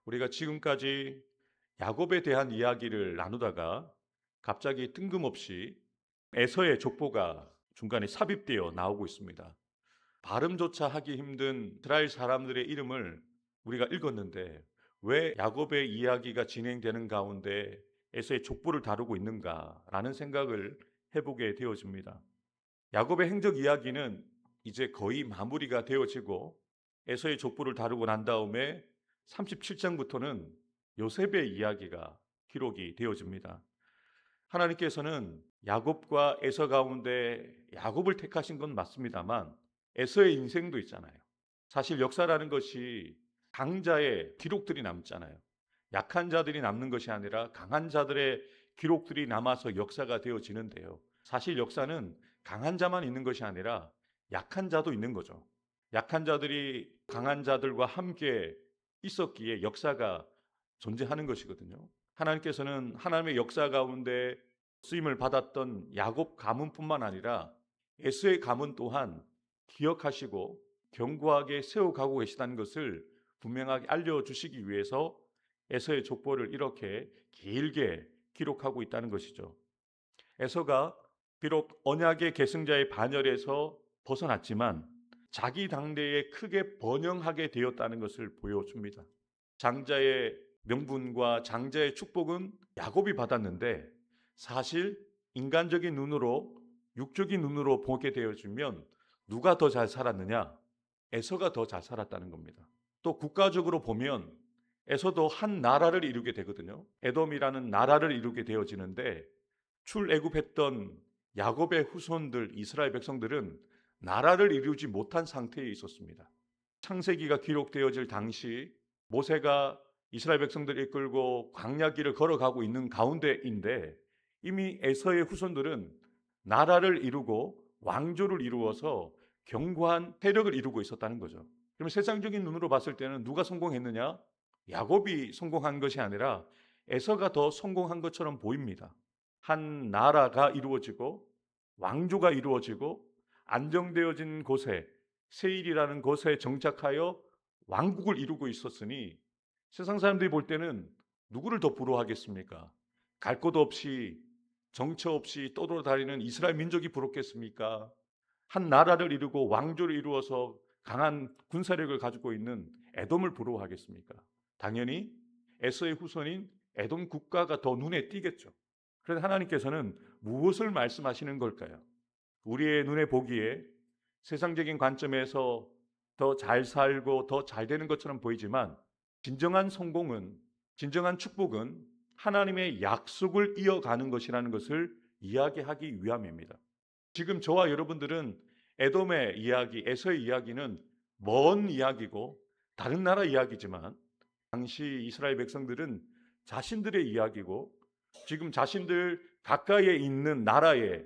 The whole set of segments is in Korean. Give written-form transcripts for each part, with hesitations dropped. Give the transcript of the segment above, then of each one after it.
우리가 지금까지 야곱에 대한 이야기를 나누다가 갑자기 뜬금없이 에서의 족보가 중간에 삽입되어 나오고 있습니다. 발음조차 하기 힘든 이스라엘 사람들의 이름을 우리가 읽었는데 왜 야곱의 이야기가 진행되는 가운데 에서의 족보를 다루고 있는가라는 생각을 해보게 되어집니다. 야곱의 행적 이야기는 이제 거의 마무리가 되어지고 에서의 족보를 다루고 난 다음에 37장부터는 요셉의 이야기가 기록이 되어집니다. 하나님께서는 야곱과 에서 가운데 야곱을 택하신 건 맞습니다만 에서의 인생도 있잖아요. 사실 역사라는 것이 강자의 기록들이 남잖아요. 약한 자들이 남는 것이 아니라 강한 자들의 기록들이 남아서 역사가 되어지는데요. 사실 역사는 강한 자만 있는 것이 아니라 약한 자도 있는 거죠. 약한 자들이 강한 자들과 함께 있었기에 역사가 존재하는 것이거든요. 하나님께서는 하나님의 역사 가운데 쓰임을 받았던 야곱 가문뿐만 아니라 에서의 가문 또한 기억하시고 견고하게 세워가고 계시다는 것을 분명하게 알려주시기 위해서 에서의 족보를 이렇게 길게 기록하고 있다는 것이죠. 에서가 비록 언약의 계승자의 반열에서 벗어났지만 자기 당대에 크게 번영하게 되었다는 것을 보여줍니다. 장자의 명분과 장자의 축복은 야곱이 받았는데 사실 인간적인 눈으로 육적인 눈으로 보게 되어지면 누가 더 잘 살았느냐? 에서가 더 잘 살았다는 겁니다. 또 국가적으로 보면 에서도 한 나라를 이루게 되거든요. 에돔이라는 나라를 이루게 되어지는데 출애굽했던 야곱의 후손들 이스라엘 백성들은 나라를 이루지 못한 상태에 있었습니다. 창세기가 기록되어질 당시 모세가 이스라엘 백성들을 이끌고 광야길을 걸어가고 있는 가운데인데 이미 에서의 후손들은 나라를 이루고 왕조를 이루어서 견고한 세력을 이루고 있었다는 거죠. 그러면 세상적인 눈으로 봤을 때는 누가 성공했느냐? 야곱이 성공한 것이 아니라 에서가 더 성공한 것처럼 보입니다. 한 나라가 이루어지고 왕조가 이루어지고 안정되어진 곳에 세일이라는 곳에 정착하여 왕국을 이루고 있었으니 세상 사람들이 볼 때는 누구를 더 부러워하겠습니까? 갈 곳 없이 정처 없이 떠돌아다니는 이스라엘 민족이 부럽겠습니까? 한 나라를 이루고 왕조를 이루어서 강한 군사력을 가지고 있는 에돔을 부러워하겠습니까? 당연히 에서의 후손인 에돔 국가가 더 눈에 띄겠죠. 그런데 하나님께서는 무엇을 말씀하시는 걸까요? 우리의 눈에 보기에 세상적인 관점에서 더 잘 살고 더 잘 되는 것처럼 보이지만 진정한 성공은, 진정한 축복은 하나님의 약속을 이어가는 것이라는 것을 이야기하기 위함입니다. 지금 저와 여러분들은 에돔의 이야기, 에서의 이야기는 먼 이야기고 다른 나라 이야기지만 당시 이스라엘 백성들은 자신들의 이야기고 지금 자신들 가까이에 있는 나라의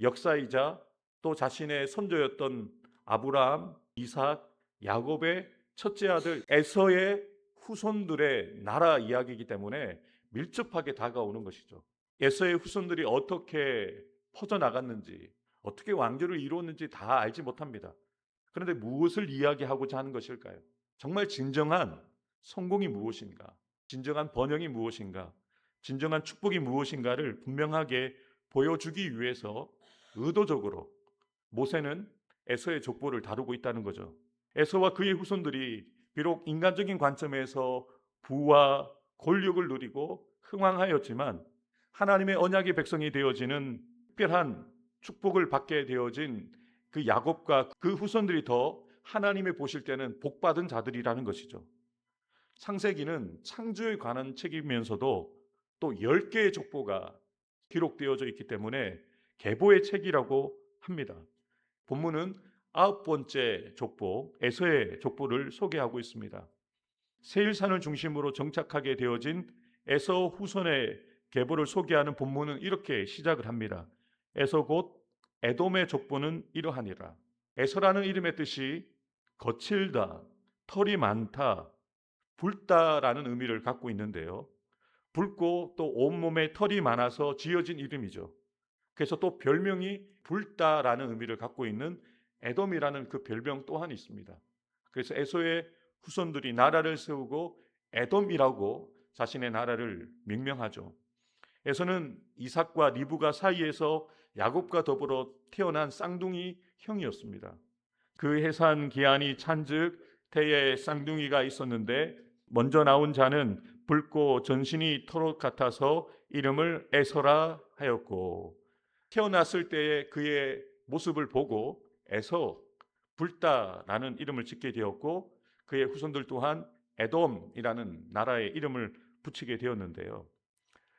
역사이자 또 자신의 선조였던 아브라함, 이삭, 야곱의 첫째 아들 에서의 후손들의 나라 이야기이기 때문에 밀접하게 다가오는 것이죠. 에서의 후손들이 어떻게 퍼져나갔는지 어떻게 왕조를 이루었는지 다 알지 못합니다. 그런데 무엇을 이야기하고자 하는 것일까요? 정말 진정한 성공이 무엇인가? 진정한 번영이 무엇인가? 진정한 축복이 무엇인가를 분명하게 보여주기 위해서 의도적으로 모세는 에서의 족보를 다루고 있다는 거죠. 에서와 그의 후손들이 비록 인간적인 관점에서 부와 권력을 누리고 흥왕하였지만 하나님의 언약의 백성이 되어지는 특별한 축복을 받게 되어진 그 야곱과 그 후손들이 더 하나님의 보실 때는 복받은 자들이라는 것이죠. 창세기는 창조에 관한 책이면서도 또 10개의 족보가 기록되어져 있기 때문에 계보의 책이라고 합니다. 본문은 9번째 족보 에서의 족보를 소개하고 있습니다. 세일산을 중심으로 정착하게 되어진 에서 후손의 계보를 소개하는 본문은 이렇게 시작을 합니다. 에서 곧 에돔의 족보는 이러하니라. 에서라는 이름의 뜻이 거칠다, 털이 많다, 붉다라는 의미를 갖고 있는데요. 붉고 또 온몸에 털이 많아서 지어진 이름이죠. 그래서 또 별명이 붉다라는 의미를 갖고 있는 에돔이라는 그 별명 또한 있습니다. 그래서 에서의 후손들이 나라를 세우고 에돔이라고 자신의 나라를 명명하죠. 에서는 이삭과 리브가 사이에서 야곱과 더불어 태어난 쌍둥이 형이었습니다. 그 해산 기한이 찬즉 태에 쌍둥이가 있었는데 먼저 나온 자는 붉고 전신이 토록 같아서 이름을 에서라 하였고, 태어났을 때의 그의 모습을 보고 에서 붉다라는 이름을 짓게 되었고, 그의 후손들 또한 에돔이라는 나라의 이름을 붙이게 되었는데요.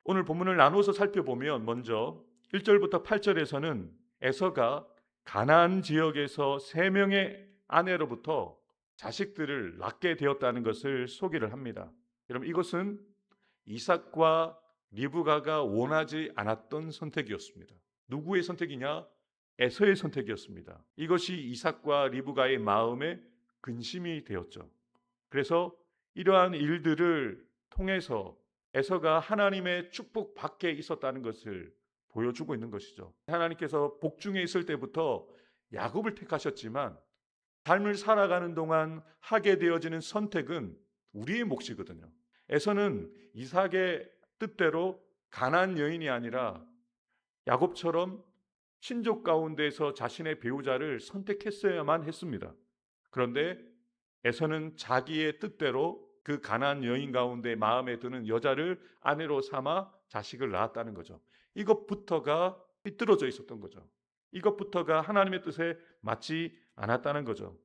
오늘 본문을 나누어서 살펴보면 먼저 1절부터 8절에서는 에서가 가나안 지역에서 3명의 아내로부터 자식들을 낳게 되었다는 것을 소개를 합니다. 여러분, 이것은 이삭과 리브가가 원하지 않았던 선택이었습니다. 누구의 선택이냐? 에서의 선택이었습니다. 이것이 이삭과 리브가의 마음에 근심이 되었죠. 그래서 이러한 일들을 통해서 에서가 하나님의 축복 밖에 있었다는 것을 보여주고 있는 것이죠. 하나님께서 복중에 있을 때부터 야곱을 택하셨지만 삶을 살아가는 동안 하게 되어지는 선택은 우리의 몫이거든요. 에서는 이삭의 뜻대로 가난안 여인이 아니라 야곱처럼 친족 가운데서 자신의 배우자를 선택했어야만 했습니다. 그런데 에서는 자기의 뜻대로 그 가난안 여인 가운데 마음에 드는 여자를 아내로 삼아 자식을 낳았다는 거죠. 이것부터가 삐뚤어져 있었던 거죠. 이것부터가 하나님의 뜻에 맞지 않았다는 거죠.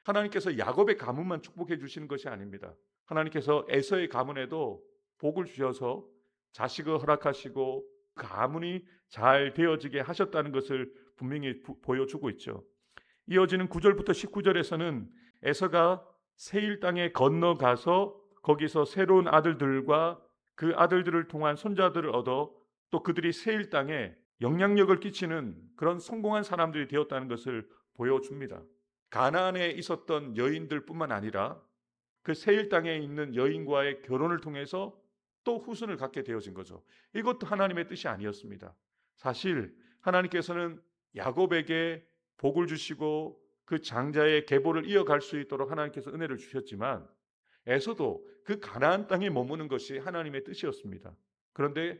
하나님께서 야곱의 가문만 축복해 주시는 것이 아닙니다. 하나님께서 에서의 가문에도 복을 주셔서 자식을 허락하시고 가문이 잘 되어지게 하셨다는 것을 분명히 보여주고 있죠. 이어지는 9절부터 19절에서는 에서가 세일 땅에 건너가서 거기서 새로운 아들들과 그 아들들을 통한 손자들을 얻어 또 그들이 세일 땅에 영향력을 끼치는 그런 성공한 사람들이 되었다는 것을 보여줍니다. 가나안에 있었던 여인들뿐만 아니라 그 세일 땅에 있는 여인과의 결혼을 통해서 또 후손을 갖게 되어진 거죠. 이것도 하나님의 뜻이 아니었습니다. 사실 하나님께서는 야곱에게 복을 주시고 그 장자의 계보를 이어갈 수 있도록 하나님께서 은혜를 주셨지만 에서도 그 가나안 땅에 머무는 것이 하나님의 뜻이었습니다. 그런데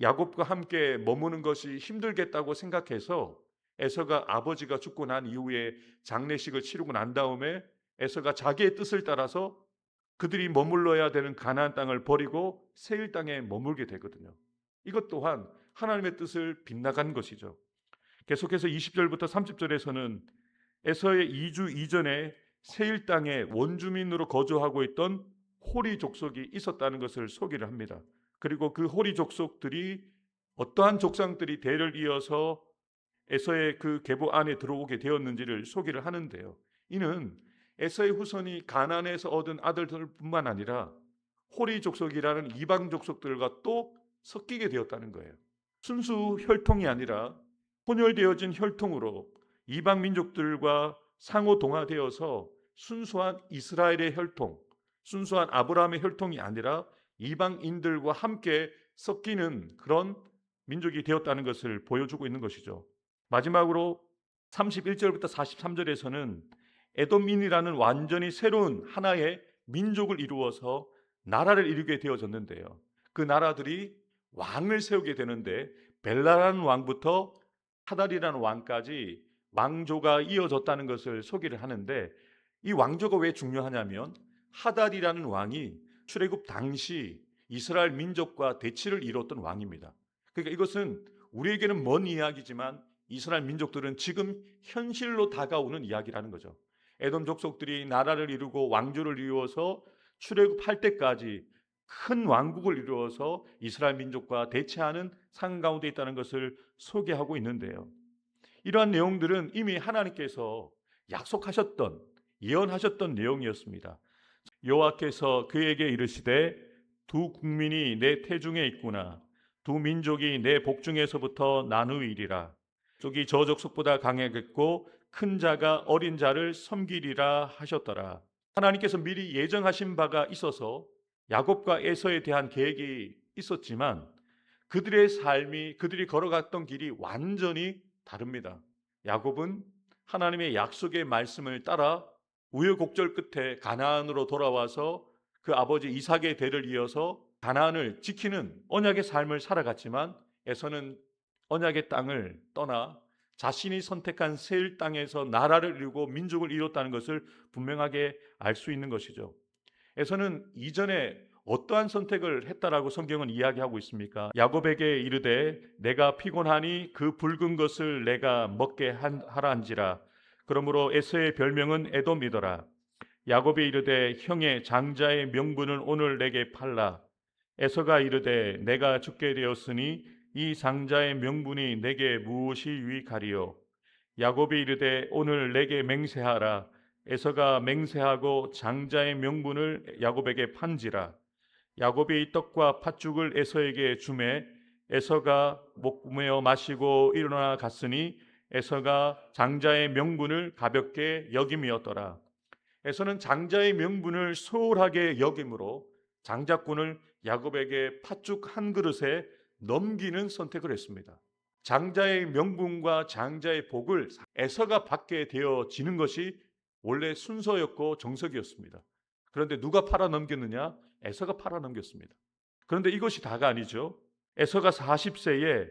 야곱과 함께 머무는 것이 힘들겠다고 생각해서 에서가 아버지가 죽고 난 이후에 장례식을 치르고 난 다음에 에서가 자기의 뜻을 따라서 그들이 머물러야 되는 가나안 땅을 버리고 세일 땅에 머물게 되거든요. 이것 또한 하나님의 뜻을 빗나간 것이죠. 계속해서 20절부터 30절에서는 에서의 이주 이전에 세일 땅에 원주민으로 거주하고 있던 호리 족속이 있었다는 것을 소개를 합니다. 그리고 그 호리 족속들이 어떠한 족장들이 대를 이어서 에서의 그 계보 안에 들어오게 되었는지를 소개를 하는데요. 이는 에서의 후손이 가나안에서 얻은 아들들뿐만 아니라 호리 족속이라는 이방 족속들과 또 섞이게 되었다는 거예요. 순수 혈통이 아니라 혼혈되어진 혈통으로 이방 민족들과 상호 동화되어서 순수한 이스라엘의 혈통, 순수한 아브라함의 혈통이 아니라 이방인들과 함께 섞이는 그런 민족이 되었다는 것을 보여주고 있는 것이죠. 마지막으로 31절부터 43절에서는 에돔인이라는 완전히 새로운 하나의 민족을 이루어서 나라를 이루게 되어졌는데요. 그 나라들이 왕을 세우게 되는데 벨라라는 왕부터 하달이라는 왕까지 왕조가 이어졌다는 것을 소개를 하는데, 이 왕조가 왜 중요하냐면 하달이라는 왕이 출애굽 당시 이스라엘 민족과 대치를 이뤘던 왕입니다. 그러니까 이것은 우리에게는 먼 이야기지만 이스라엘 민족들은 지금 현실로 다가오는 이야기라는 거죠. 에돔 족속들이 나라를 이루고 왕조를 이루어서 출애굽할 때까지 큰 왕국을 이루어서 이스라엘 민족과 대치하는 상황 가운데 있다는 것을 소개하고 있는데요. 이러한 내용들은 이미 하나님께서 약속하셨던, 예언하셨던 내용이었습니다. 여호와께서 그에게 이르시되 두 국민이 내 태중에 있구나. 두 민족이 내 복중에서부터 나누이리라. 족이 저 족속보다 강하겠고 큰 자가 어린 자를 섬기리라 하셨더라. 하나님께서 미리 예정하신 바가 있어서 야곱과 에서에 대한 계획이 있었지만 그들의 삶이, 그들이 걸어갔던 길이 완전히 다릅니다. 야곱은 하나님의 약속의 말씀을 따라 우여곡절 끝에 가나안으로 돌아와서 그 아버지 이삭의 대를 이어서 가나안을 지키는 언약의 삶을 살아갔지만 에서는 언약의 땅을 떠나 자신이 선택한 세일 땅에서 나라를 이루고 민족을 이뤘다는 것을 분명하게 알 수 있는 것이죠. 에서는 이전에 어떠한 선택을 했다라고 성경은 이야기하고 있습니까? 야곱에게 이르되 내가 피곤하니 그 붉은 것을 내가 먹게 하라 한지라. 그러므로 에서의 별명은 에돔이더라. 야곱이 이르되 형의 장자의 명분을 오늘 내게 팔라. 에서가 이르되 내가 죽게 되었으니 이 장자의 명분이 내게 무엇이 유익하리요. 야곱이 이르되 오늘 내게 맹세하라. 에서가 맹세하고 장자의 명분을 야곱에게 판지라. 야곱이 떡과 팥죽을 에서에게 주매 에서가 목매어 마시고 일어나 갔으니 에서가 장자의 명분을 가볍게 여김이었더라. 에서는 장자의 명분을 소홀하게 여김으로 장자꾼을 야곱에게 팥죽 한 그릇에 넘기는 선택을 했습니다. 장자의 명분과 장자의 복을 에서가 받게 되어지는 것이 원래 순서였고 정석이었습니다. 그런데 누가 팔아 넘겼느냐? 에서가 팔아 넘겼습니다. 그런데 이것이 다가 아니죠. 에서가 40세에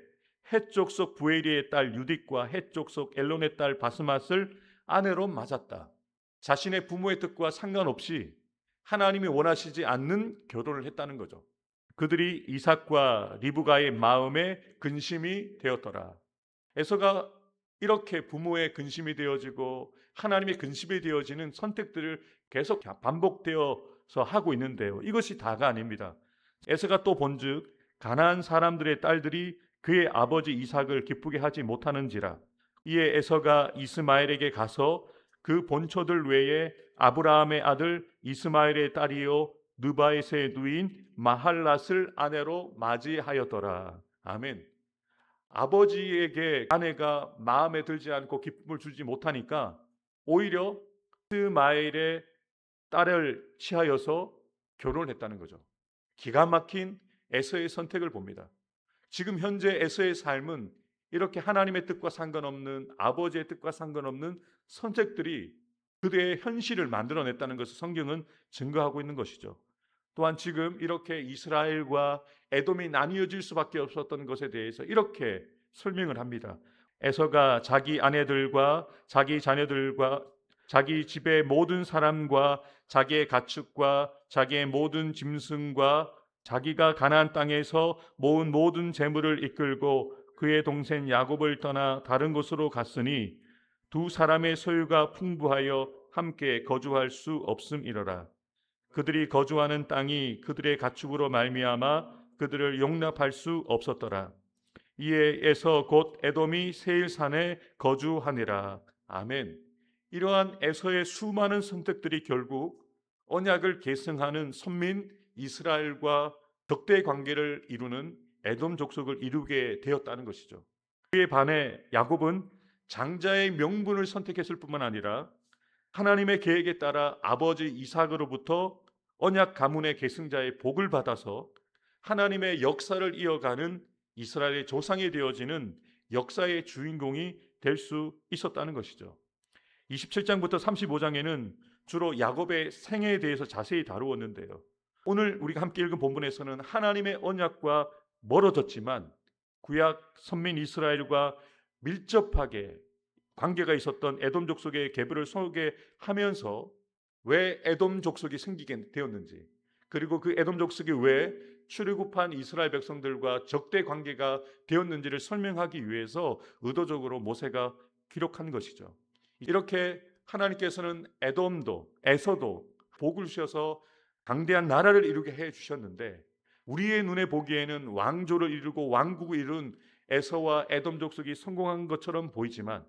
헷 족속 부에리의 딸 유딕과 헷 족속 엘론의 딸 바스맛을 아내로 맞았다. 자신의 부모의 뜻과 상관없이 하나님이 원하시지 않는 결혼을 했다는 거죠. 그들이 이삭과 리브가의 마음에 근심이 되었더라. 에서가 이렇게 부모의 근심이 되어지고 하나님의 근심이 되어지는 선택들을 계속 반복되어서 하고 있는데요. 이것이 다가 아닙니다. 에서가 또 본즉 가나안 사람들의 딸들이 그의 아버지 이삭을 기쁘게 하지 못하는지라. 이에 에서가 이스마엘에게 가서 그 본처들 외에 아브라함의 아들 이스마엘의 딸이요 느바에스의 누인 마할랏을 아내로 맞이하였더라. 아멘. 아버지에게 아내가 마음에 들지 않고 기쁨을 주지 못하니까 오히려 이스마엘의 딸을 취하여서 결혼을 했다는 거죠. 기가 막힌 에서의 선택을 봅니다. 지금 현재 에서의 삶은 이렇게 하나님의 뜻과 상관없는, 아버지의 뜻과 상관없는 선택들이 그들의 현실을 만들어냈다는 것을 성경은 증거하고 있는 것이죠. 또한 지금 이렇게 이스라엘과 에돔이 나뉘어질 수밖에 없었던 것에 대해서 이렇게 설명을 합니다. 에서가 자기 아내들과 자기 자녀들과 자기 집의 모든 사람과 자기의 가축과 자기의 모든 짐승과 자기가 가나안 땅에서 모은 모든 재물을 이끌고 그의 동생 야곱을 떠나 다른 곳으로 갔으니 두 사람의 소유가 풍부하여 함께 거주할 수 없음이러라. 그들이 거주하는 땅이 그들의 가축으로 말미암아 그들을 용납할 수 없었더라. 이에 에서 곧 에돔이 세일산에 거주하니라. 아멘. 이러한 에서의 수많은 선택들이 결국 언약을 계승하는 선민 이스라엘과 적대 관계를 이루는 에돔 족속을 이루게 되었다는 것이죠. 그에 반해 야곱은 장자의 명분을 선택했을 뿐만 아니라 하나님의 계획에 따라 아버지 이삭으로부터 언약 가문의 계승자의 복을 받아서 하나님의 역사를 이어가는 이스라엘의 조상이 되어지는 역사의 주인공이 될 수 있었다는 것이죠. 27장부터 35장에는 주로 야곱의 생애에 대해서 자세히 다루었는데요. 오늘 우리가 함께 읽은 본문에서는 하나님의 언약과 멀어졌지만 구약 선민 이스라엘과 밀접하게 관계가 있었던 에돔 족속의 계보를 소개하면서 왜 에돔 족속이 생기게 되었는지, 그리고 그 에돔 족속이 왜 출애굽한 이스라엘 백성들과 적대 관계가 되었는지를 설명하기 위해서 의도적으로 모세가 기록한 것이죠. 이렇게 하나님께서는 에돔도 에서도 복을 주셔서 강대한 나라를 이루게 해 주셨는데, 우리의 눈에 보기에는 왕조를 이루고 왕국을 이룬 에서와 에돔 족속이 성공한 것처럼 보이지만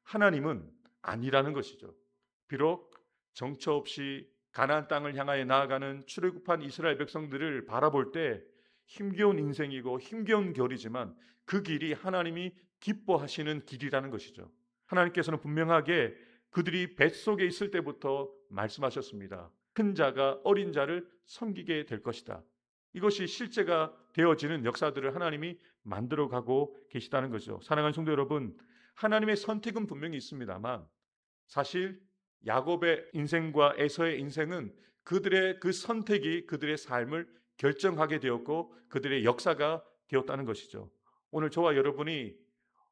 하나님은 아니라는 것이죠. 비록 정처 없이 가나안 땅을 향하여 나아가는 출애굽한 이스라엘 백성들을 바라볼 때 힘겨운 인생이고 힘겨운 결이지만 그 길이 하나님이 기뻐하시는 길이라는 것이죠. 하나님께서는 분명하게 그들이 뱃속에 있을 때부터 말씀하셨습니다. 큰 자가 어린 자를 섬기게 될 것이다. 이것이 실제가 되어지는 역사들을 하나님이 만들어가고 계시다는 거죠. 사랑하는 성도 여러분, 하나님의 선택은 분명히 있습니다만 사실 야곱의 인생과 에서의 인생은 그들의 그 선택이 그들의 삶을 결정하게 되었고 그들의 역사가 되었다는 것이죠. 오늘 저와 여러분이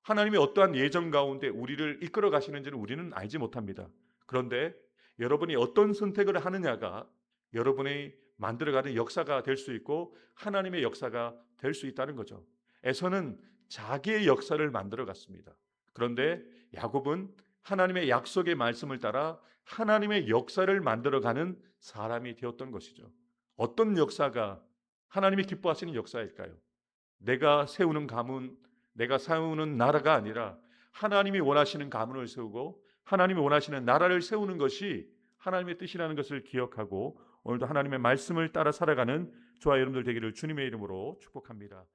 하나님의 어떠한 예정 가운데 우리를 이끌어 가시는지는 우리는 알지 못합니다. 그런데 여러분이 어떤 선택을 하느냐가 여러분이 만들어가는 역사가 될 수 있고 하나님의 역사가 될 수 있다는 거죠. 에서는 자기의 역사를 만들어 갔습니다. 그런데 야곱은 하나님의 약속의 말씀을 따라 하나님의 역사를 만들어가는 사람이 되었던 것이죠. 어떤 역사가 하나님이 기뻐하시는 역사일까요? 내가 세우는 가문, 내가 세우는 나라가 아니라 하나님이 원하시는 가문을 세우고 하나님이 원하시는 나라를 세우는 것이 하나님의 뜻이라는 것을 기억하고 오늘도 하나님의 말씀을 따라 살아가는 저와 여러분들 되기를 주님의 이름으로 축복합니다.